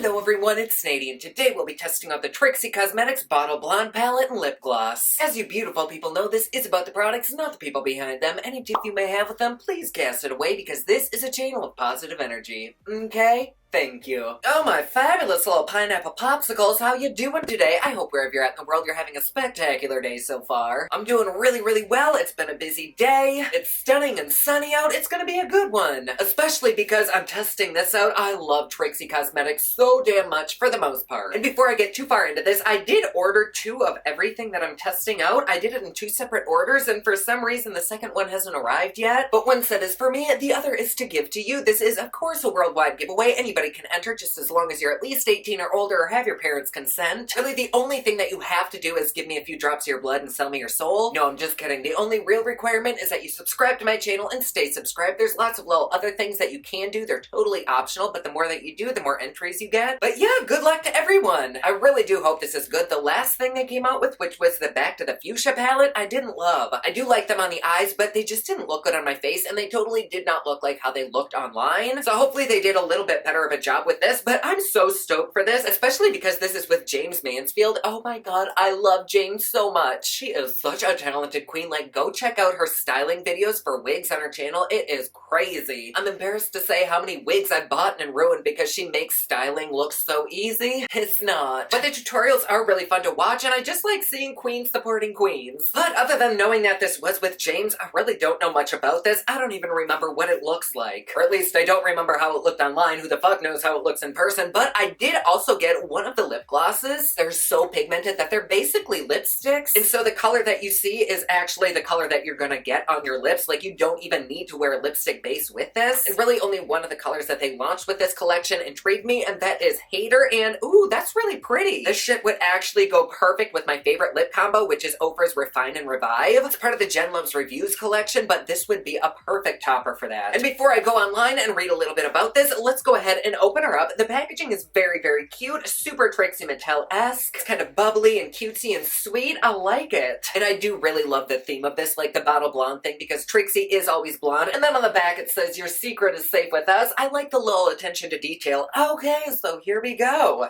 Hello everyone, it's Nadie, and today we'll be testing out the Trixie Cosmetics Bottle Blonde Palette and Lip Gloss. As you beautiful people know, this is about the products, not the people behind them. Any tip you may have with them, please cast it away because this is a channel of positive energy. Okay? Thank you. Oh my fabulous little pineapple popsicles, how you doing today? I hope wherever you're at in the world you're having a spectacular day so far. I'm doing really well. It's been a busy day. It's stunning and sunny out. It's gonna be a good one. Especially because I'm testing this out. I love Trixie Cosmetics so damn much for the most part. And before I get too far into this, I did order 2 of everything that I'm testing out. I did it in 2 separate orders, and for some reason the second one hasn't arrived yet. But one set is for me, the other is to give to you. This is of course a worldwide giveaway. Anybody can enter just as long as you're at least 18 or older or have your parents' consent. Really, the only thing that you have to do is give me a few drops of your blood and sell me your soul. No, I'm just kidding. The only real requirement is that you subscribe to my channel and stay subscribed. There's lots of little other things that you can do. They're totally optional, but the more that you do, the more entries you get. But yeah, good luck to everyone. I really do hope this is good. The last thing they came out with, which was the Back to the Fuchsia palette, I didn't love. I do like them on the eyes, but they just didn't look good on my face, and they totally did not look like how they looked online. So hopefully they did a little bit better of a job with this, but I'm so stoked for this, especially because this is with James Mansfield. Oh my god, I love James so much. She is such a talented queen. Like, go check out her styling videos for wigs on her channel. It is crazy. I'm embarrassed to say how many wigs I bought and ruined because she makes styling look so easy. It's not. But the tutorials are really fun to watch, and I just like seeing queens supporting queens. But other than knowing that this was with James, I really don't know much about this. I don't even remember what it looks like. Or at least I don't remember how it looked online. Who the fuck knows how it looks in person? But I did also get one of the lip glosses. They're so pigmented that they're basically lipsticks. And so the color that you see is actually the color that you're gonna get on your lips. Like, you don't even need to wear a lipstick base with this. And really only one of the colors that they launched with this collection intrigued me, and that is Hater. And ooh, that's really pretty. This shit would actually go perfect with my favorite lip combo, which is Oprah's Refine and Revive. It's part of the Jen Loves Reviews collection, but this would be a perfect topper for that. And before I go online and read a little bit about this, let's go ahead and open her up. The packaging is very cute, super Trixie Mattel-esque. It's kind of bubbly and cutesy and sweet. I like it. And I do really love the theme of this, like the bottle blonde thing, because Trixie is always blonde. And then on the back it says, "Your secret is safe with us." I like the little attention to detail. Okay, so here we go.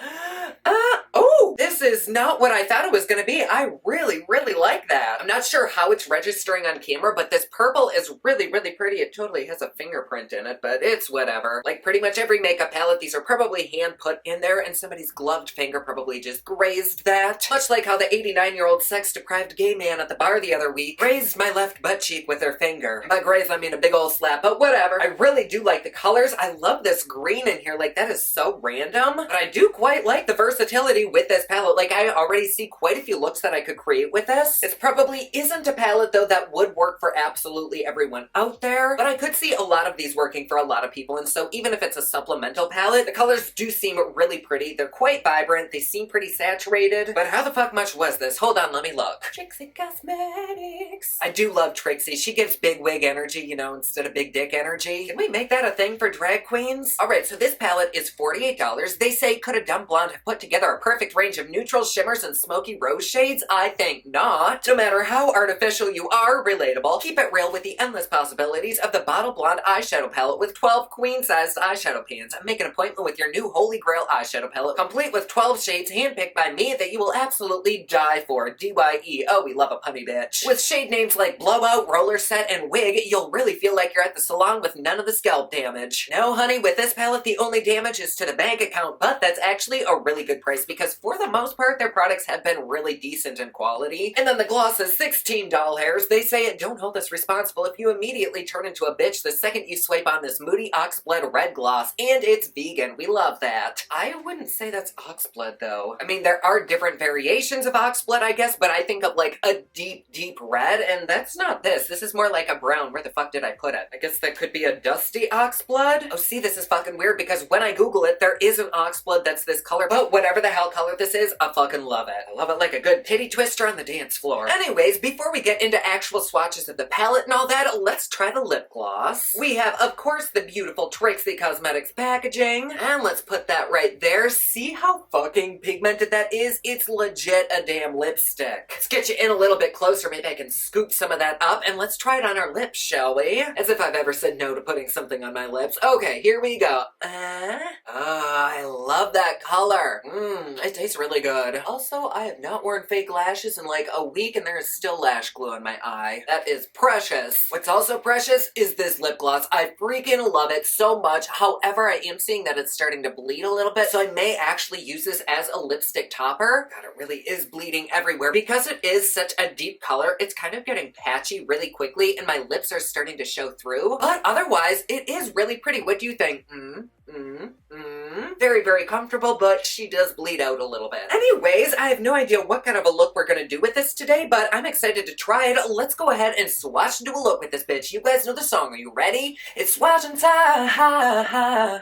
Oh, this is not what I thought it was gonna be. I really like that. I'm not sure how it's registering on camera, but this purple is really pretty. It totally has a fingerprint in it, but it's whatever. Like pretty much every makeup palette, these are probably hand put in there, and somebody's gloved finger probably just grazed that. Much like how the 89-year-old sex-deprived gay man at the bar the other week grazed my left butt cheek with their finger. By graze, I mean a big old slap, but whatever. I really do like the colors. I love this green in here. Like, that is so random, but I do quite like the versatility with this palette. Like, I already see quite a few looks that I could create with this. It probably isn't a palette, though, that would work for absolutely everyone out there, but I could see a lot of these working for a lot of people, and so even if it's a supplemental palette, the colors do seem really pretty. They're quite vibrant. They seem pretty saturated. But how the fuck much was this? Hold on, let me look. Trixie Cosmetics. I do love Trixie. She gives big wig energy, you know, instead of big dick energy. Can we make that a thing for drag queens? Alright, so this palette is $48. They say, could a dumb blonde have put together a perfect range of neutrals, shimmers, and smoky rose shades? I think not. No matter how artificial you are, relatable. Keep it real with the endless possibilities of the Bottle Blonde eyeshadow palette with 12 queen-sized eyeshadow pans. Make an appointment with your new Holy Grail eyeshadow palette, complete with 12 shades handpicked by me that you will absolutely die for. DYE. Oh, we love a punny bitch. With shade names like Blowout, Roller Set, and Wig, you'll really feel like you're at the salon with none of the scalp damage. No, honey, with this palette, the only damage is to the bank account, but that's actually a really good price because for the most part, their products have been really decent in quality. And then the gloss is 16 doll hairs. They say, don't hold us responsible if you immediately turn into a bitch the second you swipe on this moody oxblood red gloss, and it's vegan. We love that. I wouldn't say that's oxblood though. I mean, there are different variations of oxblood, I guess, but I think of like a deep red, and that's not this. This is more like a brown. Where the fuck did I put it? I guess that could be a dusty oxblood. Oh, see, this is fucking weird because when I Google it, there is an oxblood that's this color, but whatever the hell color this is, I fucking love it. I love it like a good titty twister on the dance floor. Anyways, before we get into actual swatches of the palette and all that, let's try the lip gloss. We have, of course, the beautiful Trixie Cosmetics packaging, and let's put that right there. See how fucking pigmented that is? It's legit a damn lipstick. Let's get you in a little bit closer. Maybe I can scoop some of that up, and let's try it on our lips, shall we? As if I've ever said no to putting something on my lips. Okay, here we go. Oh, I I love that color. It tastes really good. Also, I have not worn fake lashes in like a week and there is still lash glue on my eye. That is precious. What's also precious is this lip gloss. I freaking love it so much. However, I am seeing that it's starting to bleed a little bit, so I may actually use this as a lipstick topper. God, it really is bleeding everywhere. Because it is such a deep color, it's kind of getting patchy really quickly and my lips are starting to show through. But otherwise, it is really pretty. What do you think? Very, very comfortable, but she does bleed out a little bit. Anyways, I have no idea what kind of a look we're gonna do with this today, but I'm excited to try it. Let's go ahead and swatch and do a look with this bitch. You guys know the song. Are you ready? It's swatching time.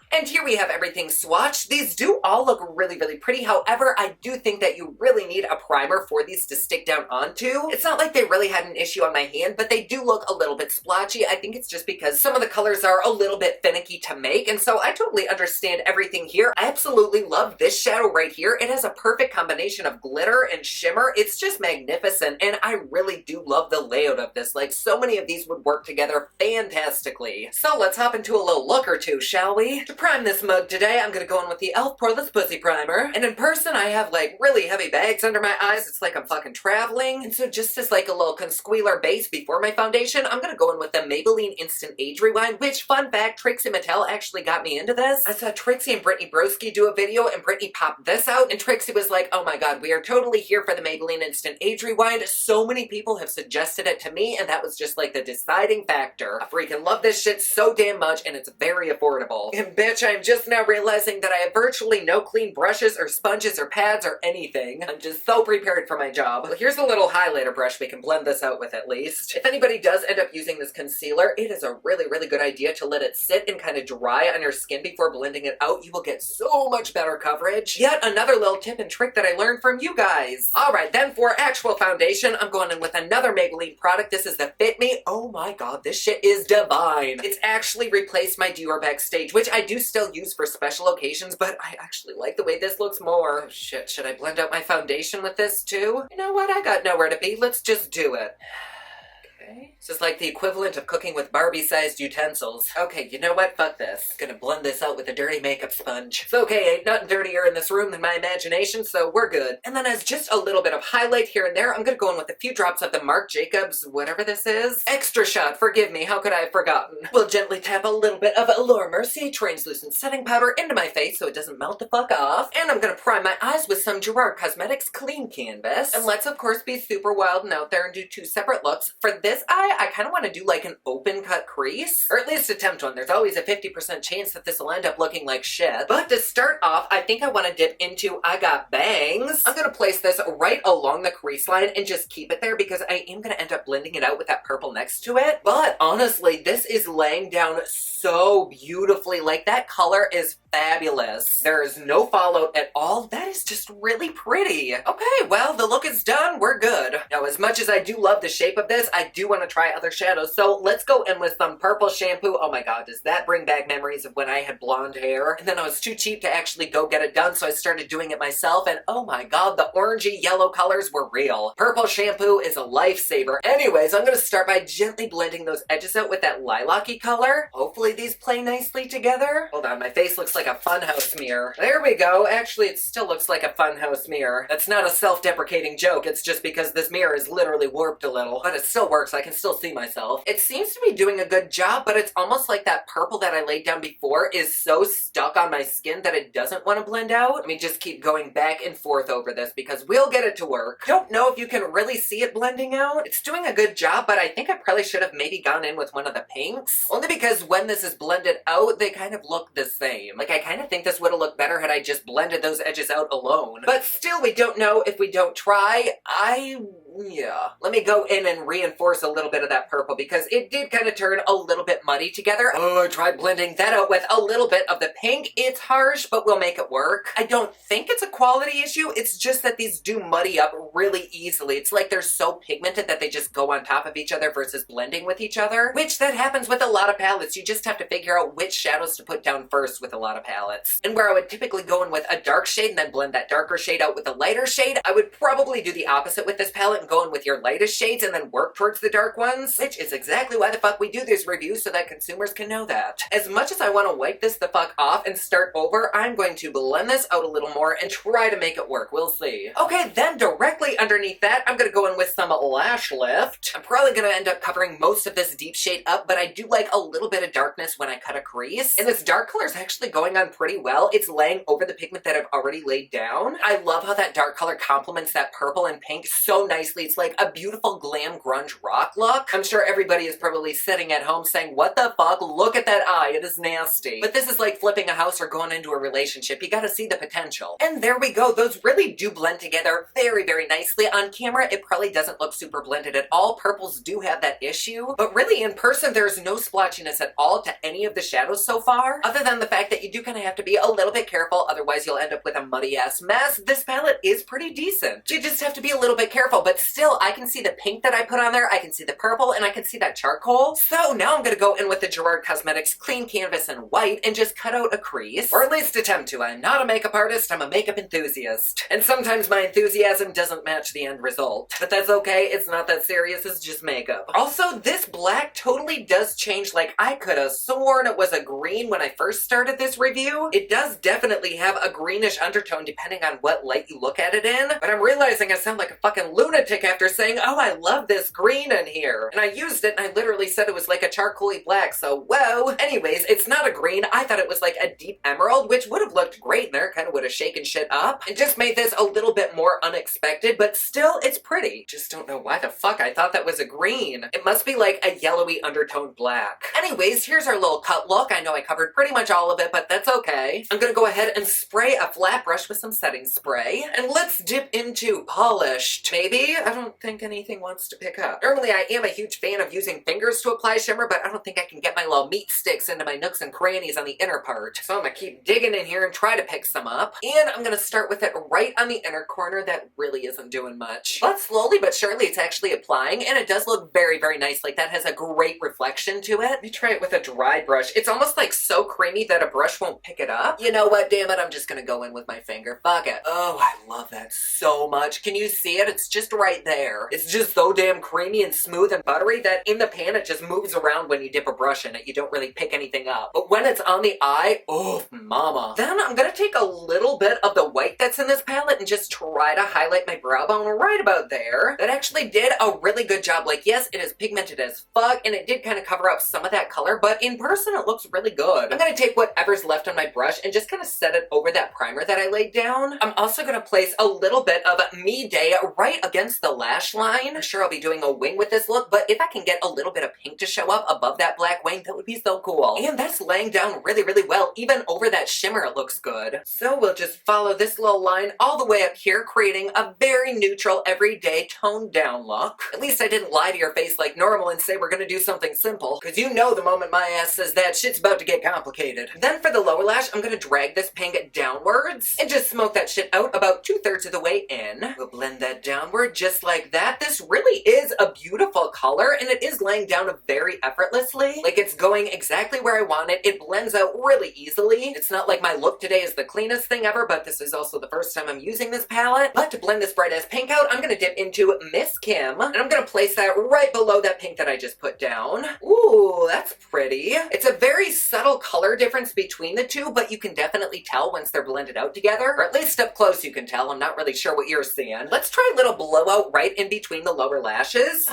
And here we have everything swatched. These do all look really, really pretty. However, I do think that you really need a primer for these to stick down onto. It's not like they really had an issue on my hand, but they do look a little bit splotchy. I think it's just because some of the colors are a little bit finicky to make, and so I totally understand everything here. I absolutely love this shadow right here. It has a perfect combination of glitter and shimmer. It's just magnificent, and I really do love the layout of this. Like, so many of these would work together fantastically. So let's hop into a little look or two, shall we? To prime this mug today, I'm gonna go in with the e.l.f. Poreless Pussy Primer. And in person, I have like really heavy bags under my eyes. It's like I'm fucking traveling. And so just as like a little consquealer base before my foundation, I'm gonna go in with the Maybelline Instant Age Rewind, which, fun fact, Trixie Mattel actually got me into this. I saw Trixie and Brittany Broski do a video, and Brittany popped this out, and Trixie was like, oh my god, we are totally here for the Maybelline Instant Age Rewind. So many people have suggested it to me, and that was just like the deciding factor. I freaking love this shit so damn much, and it's very affordable. And bitch, I'm just now realizing that I have virtually no clean brushes or sponges or pads or anything. I'm just so prepared for my job. Well, here's a little highlighter brush we can blend this out with at least. If anybody does end up using this concealer, it is a really, really good idea to let it sit and kind of dry on your skin before blending it out. You will get so much better coverage. Yet another little tip and trick that I learned from you guys. Alright, then for actual foundation, I'm going in with another Maybelline product. This is the Fit Me. Oh my god, this shit is divine. It's actually replaced my Dior Backstage, which I do still use for special occasions, but I actually like the way this looks more. Oh shit, should I blend out my foundation with this too? You know what, I got nowhere to be. Let's just do it. This is like the equivalent of cooking with Barbie-sized utensils. Okay, you know what? Fuck this. Gonna blend this out with a dirty makeup sponge. It's okay, ain't nothing dirtier in this room than my imagination, so we're good. And then as just a little bit of highlight here and there, I'm gonna go in with a few drops of the Marc Jacobs, whatever this is. Extra shot, forgive me, how could I have forgotten? We'll gently tap a little bit of Laura Mercier translucent setting powder into my face so it doesn't melt the fuck off. And I'm gonna prime my eyes with some Gerard Cosmetics Clean Canvas. And let's of course be super wild and out there and do two separate looks. For this eye, I kind of want to do like an open cut crease, or at least attempt one. There's always a 50% chance that this will end up looking like shit. But to start off, I think I want to dip into I Got Bangs. I'm going to place this right along the crease line and just keep it there because I am going to end up blending it out with that purple next to it. But honestly, this is laying down so beautifully. Like, that color is fabulous. There is no fallout at all. That is just really pretty. Okay, well, the look is done. We're good. Now, as much as I do love the shape of this, I do want to try other shadows. So let's go in with some purple shampoo. Oh my god, does that bring back memories of when I had blonde hair? And then I was too cheap to actually go get it done, so I started doing it myself, and oh my god, the orangey yellow colors were real. Purple shampoo is a lifesaver. Anyways, I'm gonna start by gently blending those edges out with that lilac-y color. Hopefully these play nicely together. Hold on, my face looks like a funhouse mirror. There we go. Actually, it still looks like a funhouse mirror. That's not a self-deprecating joke. It's just because this mirror is literally warped a little, but it still works. I can still see myself. It seems to be doing a good job, but it's almost like that purple that I laid down before is so stuck on my skin that it doesn't want to blend out. Let me just keep going back and forth over this because we'll get it to work. Don't know if you can really see it blending out. It's doing a good job, but I think I probably should have maybe gone in with one of the pinks. Only because when this is blended out, they kind of look the same. Like, I kind of think this would have looked better had I just blended those edges out alone. But still, we don't know if we don't try. Yeah. Let me go in and reinforce a little bit of that purple because it did kind of turn a little bit muddy together. Oh, I tried blending that out with a little bit of the pink. It's harsh, but we'll make it work. I don't think it's a quality issue. It's just that these do muddy up really easily. It's like they're so pigmented that they just go on top of each other versus blending with each other, which that happens with a lot of palettes. You just have to figure out which shadows to put down first with a lot of palettes. And where I would typically go in with a dark shade and then blend that darker shade out with a lighter shade, I would probably do the opposite with this palette and go in with your lightest shades and then work towards the dark ones, which is exactly why the fuck we do these reviews, so that consumers can know that. As much as I want to wipe this the fuck off and start over, I'm going to blend this out a little more and try to make it work. We'll see. Okay, then directly underneath that, I'm gonna go in with some lash lift. I'm probably gonna end up covering most of this deep shade up, but I do like a little bit of darkness when I cut a crease. And this dark color is actually going on pretty well. It's laying over the pigment that I've already laid down. I love how that dark color complements that purple and pink so nicely. It's like a beautiful glam grunge rock look. I'm sure everybody is probably sitting at home saying, what the fuck? Look at that eye. It is nasty. But this is like flipping a house or going into a relationship. You gotta see the potential. And there we go. Those really do blend together very, very nicely. On camera, it probably doesn't look super blended at all. Purples do have that issue, but really in person, there's no splotchiness at all to any of the shadows so far, other than the fact that you do kind of have to be a little bit careful, otherwise you'll end up with a muddy ass mess. This palette is pretty decent. You just have to be a little bit careful, but still I can see the pink that I put on there, I can see the purple, and I can see that charcoal. So now I'm gonna go in with the Gerard Cosmetics Clean Canvas in white and just cut out a crease, or at least attempt to. I'm not a makeup artist, I'm a makeup enthusiast. And sometimes my enthusiasm doesn't match the end result. But that's okay, it's not that serious, it's just makeup. Also, this black totally does change. Like, I could have sworn it was a green when I first started this review. It does definitely have a greenish undertone depending on what light you look at it in, but I'm realizing I sound like a fucking lunatic after saying, oh, I love this green in here. And I used it and I literally said it was like a charcoaly black, so whoa. Anyways, it's not a green. I thought it was like a deep emerald, which would have looked great there, kind of would have shaken shit up. It just made this a little bit more unexpected, but still, it's pretty. Just don't know why the fuck I thought that was a green. It must be like a yellowy undertoned black. Anyways, here's our little cut look. I know I covered pretty much all of it, but that's okay. I'm gonna go ahead and spray a flat brush with some setting spray, and let's dip into BULLSH. Maybe? I don't think anything wants to pick up. Normally, I am a huge fan of using fingers to apply shimmer, but I don't think I can get my little meat sticks into my nooks and crannies on the inner part. So I'm gonna keep digging in here and try to pick some up. And I'm gonna start with it right on the inner corner that really isn't doing much. But slowly but surely it's actually applying, and it does look very, very nice. Like, that has a great reflection to it. Let me try it with a dry brush. It's almost like so creamy that a brush won't pick it up. You know what, damn it, I'm just gonna go in with my finger. Fuck it. Oh, I love that so much. Can you see it? It's just right there. It's just so damn creamy and smooth and buttery that in the pan it just moves around when you dip a brush in it. You don't really pick anything up. But when it's on the eye, oh mama. Then I'm gonna take a little bit of the white that's in this palette and just try to highlight my brow bone right about there. That actually did a really good job. Like, yes, it is pigmented as fuck, and it did kind of cover up some of that color, but in person it looks really good. I'm gonna take whatever's left on my brush and just kind of set it over that primer that I laid down. I'm also gonna place a little bit of Me Day right against the lash line. I'm sure I'll be doing a wing with this look, but if I can get a little bit of pink to show up above that black wing, that would be so cool. And that's laying down really, really well. Even over that shimmer, it looks good. So we'll just follow this little line all the way up here, creating a very neutral, everyday, toned down look. At least I didn't lie to your face like normal and say we're gonna do something simple, because you know the moment my ass says that, shit's about to get complicated. Then for the lower lash, I'm gonna drag this pink downwards and just smoke that shit out about 2/3 of the way in. We'll blend that downward just like that. This really is a beautiful color, and it is laying down very effortlessly. Like, it's going exactly where I want it. It blends out really easily. It's not like my look today is the cleanest thing ever, but this is also the first time I'm using this palette. But to blend this bright ass pink out, I'm gonna dip into Miss Kim, and I'm gonna place that right below that pink that I just put down. Ooh, that's pretty. It's a very subtle color difference between the two, but you can definitely tell once they're blended out together, or at least up close you can tell. I'm not really sure what you're seeing. Let's try a little blowout right in between the lower lashes.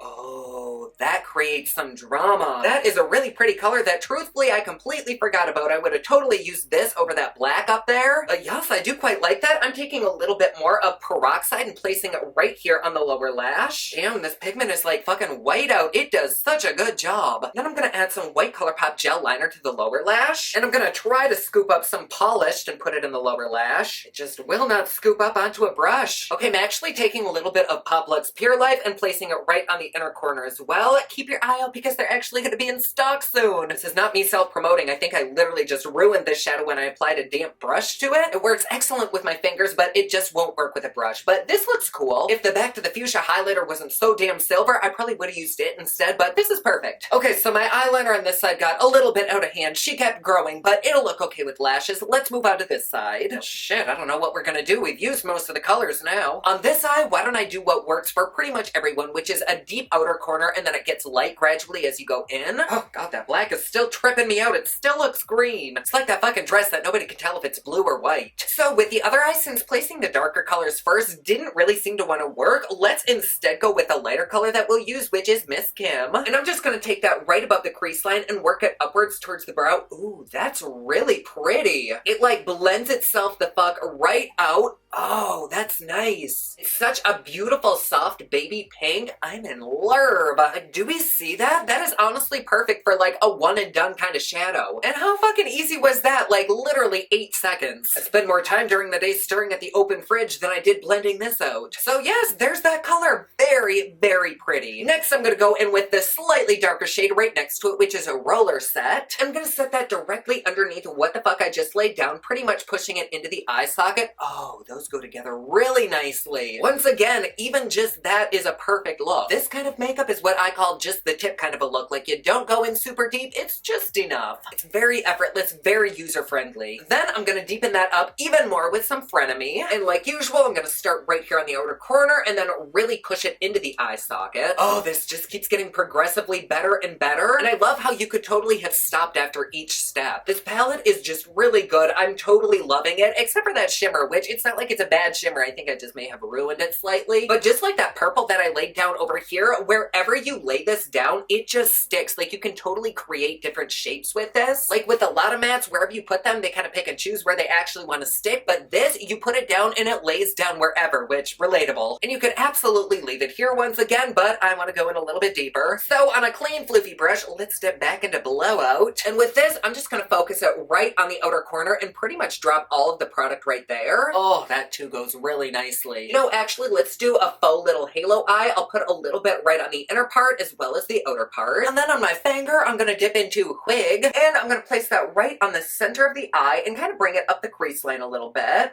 Oh, that creates some drama. That is a really pretty color that truthfully I completely forgot about. I would have totally used this over that black up there. Yes, I do quite like that. I'm taking a little bit more of peroxide and placing it right here on the lower lash. Damn, this pigment is like fucking white out. It does such a good job. Then I'm gonna add some white ColourPop gel liner to the lower lash, and I'm gonna try to scoop up some polished and put it in the lower lash. It just will not scoop up onto a brush. Okay, I'm actually taking a little bit of Pop Luxe Pure Life and placing it right on the inner corner as well, what? Keep your eye out because they're actually going to be in stock soon. This is not me self-promoting. I think I literally just ruined this shadow when I applied a damp brush to it. It works excellent with my fingers, but it just won't work with a brush. But this looks cool. If the Back to the Fuchsia highlighter wasn't so damn silver, I probably would have used it instead, but this is perfect. Okay, so my eyeliner on this side got a little bit out of hand. She kept growing, but it'll look okay with lashes. Let's move on to this side. Shit, I don't know what we're gonna do. We've used most of the colors now. On this eye, why don't I do what works for pretty much everyone, which is a deep outer corner, and then it gets light gradually as you go in. Oh god, that black is still tripping me out. It still looks green. It's like that fucking dress that nobody can tell if it's blue or white. So with the other eye, since placing the darker colors first didn't really seem to want to work, let's instead go with the lighter color that we'll use, which is Miss Kim. And I'm just gonna take that right above the crease line and work it upwards towards the brow. Ooh, that's really pretty. It like blends itself the fuck right out. Oh, that's nice. It's such a beautiful, soft baby pink. I'm in love. Like, do we see that? That is honestly perfect for like a one and done kind of shadow. And how fucking easy was that? Like literally 8 seconds. I spent more time during the day staring at the open fridge than I did blending this out. So yes, there's that color. Very, very pretty. Next, I'm gonna go in with this slightly darker shade right next to it, which is a roller set. I'm gonna set that directly underneath what the fuck I just laid down, pretty much pushing it into the eye socket. Oh, those go together really nicely. Once again, even just that is a perfect look. This kind of makeup is what I call just the tip kind of a look. Like you don't go in super deep, it's just enough. It's very effortless, very user-friendly. Then I'm gonna deepen that up even more with some Frenemy. And like usual, I'm gonna start right here on the outer corner and then really push it into the eye socket. Oh, this just keeps getting progressively better and better. And I love how you could totally have stopped after each step. This palette is just really good. I'm totally loving it, except for that shimmer, which it's not like it's a bad shimmer. I think I just may have ruined it slightly. But just like that purple that I laid down over here, wherever you lay this down, it just sticks. Like you can totally create different shapes with this. Like with a lot of mattes, wherever you put them, they kind of pick and choose where they actually want to stick. But this, you put it down and it lays down wherever, which relatable. And you could absolutely leave it here once again, but I want to go in a little bit deeper. So on a clean floofy brush, let's step back into blowout. And with this, I'm just going to focus it right on the outer corner and pretty much drop all of the product right there. Oh, that too goes really nicely. You know, actually, let's do a faux little halo eye. I'll put a little bit right on the inner part as well as the outer part. And then on my finger, I'm going to dip into Wig, and I'm going to place that right on the center of the eye and kind of bring it up the crease line a little bit.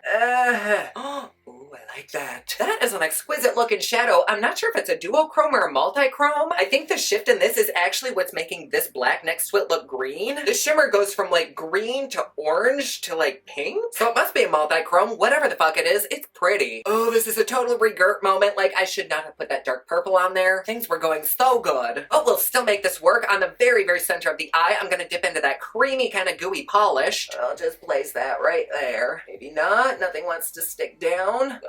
Ooh, I like that. That is an exquisite looking shadow. I'm not sure if it's a duochrome or a multi-chrome. I think the shift in this is actually what's making this black next to it look green. The shimmer goes from like green to orange to like pink. So it must be a multi-chrome. Whatever the fuck it is, it's pretty. Oh, this is a total regret moment. Like I should not have put that dark purple on there. Things were going so good. But we'll still make this work. On the very, very center of the eye, I'm gonna dip into that creamy kind of gooey polish. I'll just place that right there. Maybe not. Nothing wants to stick down.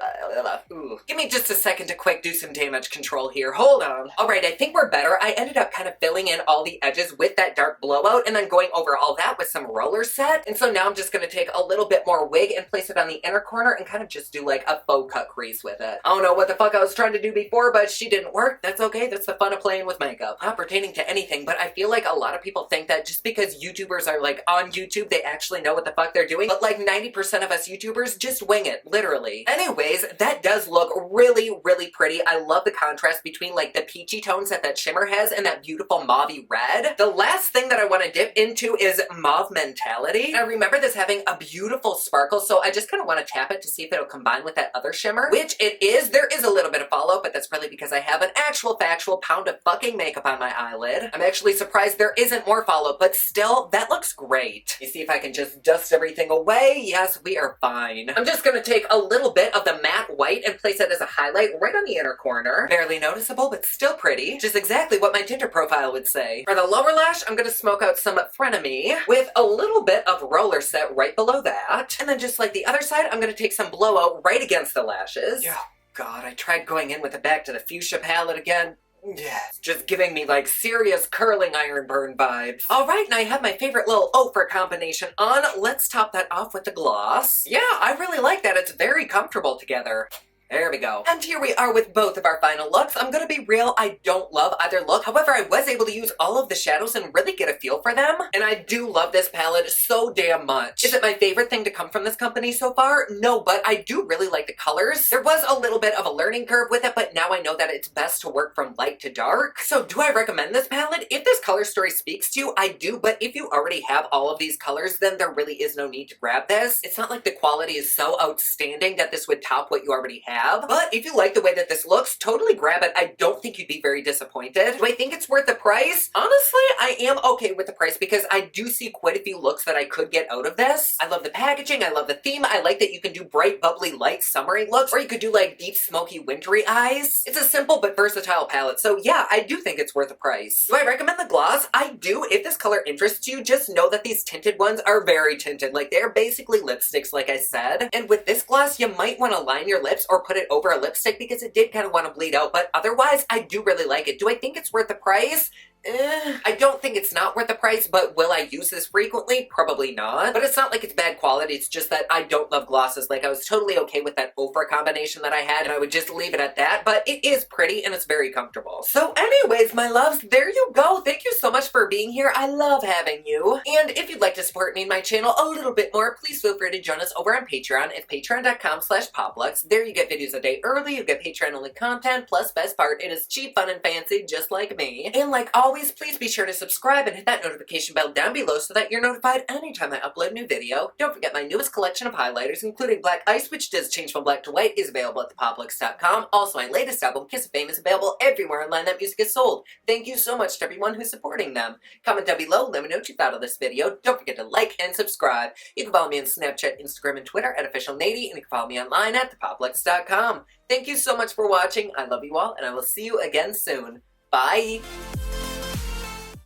Ooh. Give me just a second to quick do some damage control here. Hold on. Alright, I think we're better. I ended up kind of filling in all the edges with that dark blowout and then going over all that with some roller set. And so now I'm just going to take a little bit more wig and place it on the inner corner and kind of just do like a faux cut crease with it. I don't know what the fuck I was trying to do before, but she didn't work. That's okay. That's the fun of playing with makeup. Not pertaining to anything, but I feel like a lot of people think that just because YouTubers are like on YouTube, they actually know what the fuck they're doing. But like 90% of us YouTubers just wing it, literally. Anyways, that does look really, really pretty. I love the contrast between like the peachy tones that shimmer has and that beautiful mauvey red. The last thing that I want to dip into is Mauve Mentality. I remember this having a beautiful sparkle, so I just kind of want to tap it to see if it'll combine with that other shimmer, which it is. There is a little bit of fallout, but that's probably because I have an actual factual pound of fucking makeup on my eyelid. I'm actually surprised there isn't more fallout, but still, that looks great. You see if I can just dust everything away? Yes, we are fine. I'm just gonna take a little bit of the matte white and place it as a highlight right on the inner corner. Barely noticeable, but still pretty. Which is exactly what my Tinder profile would say. For the lower lash, I'm gonna smoke out some Frenemy with a little bit of roller set right below that. And then just like the other side, I'm gonna take some blowout right against the lashes. Yeah. God, I tried going in with the Back to the Fuchsia palette again. Yeah, it's just giving me like serious curling iron burn vibes. Alright, and I have my favorite little Oprah combination on. Let's top that off with the gloss. Yeah, I really like that. It's very comfortable together. There we go. And here we are with both of our final looks. I'm gonna be real, I don't love either look. However, I was able to use all of the shadows and really get a feel for them. And I do love this palette so damn much. Is it my favorite thing to come from this company so far? No, but I do really like the colors. There was a little bit of a learning curve with it, but now I know that it's best to work from light to dark. So do I recommend this palette? If this color story speaks to you, I do, but if you already have all of these colors, then there really is no need to grab this. It's not like the quality is so outstanding that this would top what you already have. But if you like the way that this looks, totally grab it. I don't think you'd be very disappointed. Do I think it's worth the price? Honestly, I am okay with the price because I do see quite a few looks that I could get out of this. I love the packaging, I love the theme, I like that you can do bright, bubbly, light, summery looks, or you could do like deep, smoky, wintry eyes. It's a simple but versatile palette, so yeah, I do think it's worth the price. Do I recommend the gloss? I do. If this color interests you, just know that these tinted ones are very tinted. Like, they're basically lipsticks, like I said. And with this gloss, you might want to line your lips or put it over a lipstick because it did kind of want to bleed out, but otherwise, I do really like it. Do I think it's worth the price? I don't think it's not worth the price, but will I use this frequently? Probably not. But it's not like it's bad quality, it's just that I don't love glosses. Like, I was totally okay with that Ofra combination that I had, and I would just leave it at that, but it is pretty and it's very comfortable. So anyways, my loves, there you go. Thank you so much for being here. I love having you. And if you'd like to support me and my channel a little bit more, please feel free to join us over on Patreon at patreon.com/poplux. There you get videos a day early, you get Patreon-only content, plus best part, it is cheap, fun, and fancy, just like me. And like always, please be sure to subscribe and hit that notification bell down below so that you're notified anytime I upload a new video. Don't forget my newest collection of highlighters, including Black Ice, which does change from black to white, is available at thepoplux.com. Also, my latest album, Kiss of Fame, is available everywhere online that music is sold. Thank you so much to everyone who's supporting them. Comment down below, let me know what you thought of this video. Don't forget to like and subscribe. You can follow me on Snapchat, Instagram, and Twitter at officialnady, and you can follow me online at thepoplux.com. Thank you so much for watching. I love you all, and I will see you again soon. Bye!